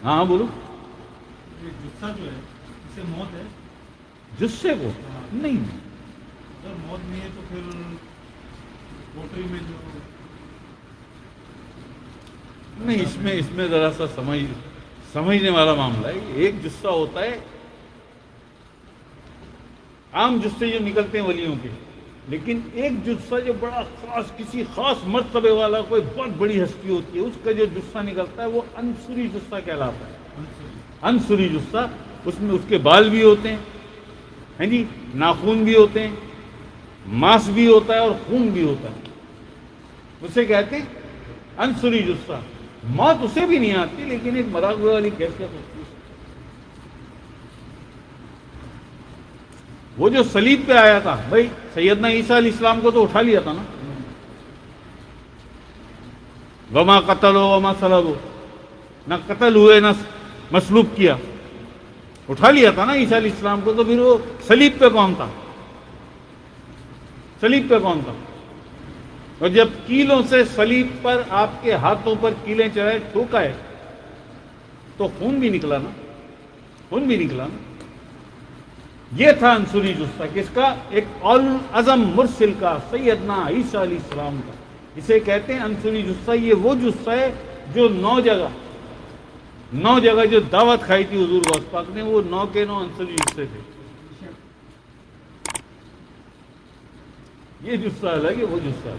ہاں بولو. یہ جثہ جو ہے اسے موت ہے؟ جثے کو نہیں. اگر موت نہیں ہے تو پھر پوٹری میں جو نہیں، اس میں ذرا سا سمجھنے والا معاملہ ہے. ایک جثہ ہوتا ہے عام جثے جو نکلتے ہیں ولیوں کے، لیکن ایک جثہ جو بڑا خاص کسی خاص مرتبے والا کوئی بہت بڑی ہستی ہوتی ہے، اس کا جو جثہ نکلتا ہے وہ انصری جثہ کہلاتا ہے. انصری جثہ، اس میں اس کے بال بھی ہوتے ہیں، ہیں جی، ناخون بھی ہوتے ہیں، ماس بھی ہوتا ہے اور خون بھی ہوتا ہے. اسے کہتے ہیں انصری جثہ. موت اسے بھی نہیں آتی، لیکن ایک مراقبے والی کیفیت ہوتی ہے. وہ جو صلیب پہ آیا تھا، بھائی سیدنا عیسیٰ علیہ السلام کو تو اٹھا لیا تھا نا. وما قتل وما صلب، نہ قتل ہوئے نہ مصلوب کیا، اٹھا لیا تھا نا عیسیٰ علیہ السلام کو. تو پھر وہ صلیب پہ کون تھا؟ صلیب پہ کون تھا؟ اور جب کیلوں سے صلیب پر آپ کے ہاتھوں پر کیلیں چڑھائے ٹھوکا ہے تو خون بھی نکلا نا. خون بھی نکلا نا. یہ تھا انصری جثہ. کس کا؟ ایک اعظم مرسل کا، سیدنا عیسیٰ علیہ السلام کا. اسے کہتے ہیں انصری جثہ. یہ وہ جثہ ہے جو 9 جگہ جو دعوت کھائی تھی حضور غوث پاک نے، وہ 9 کے 9 انصری جثے تھے. یہ جثہ الگ ہے، وہ جثہ ہے.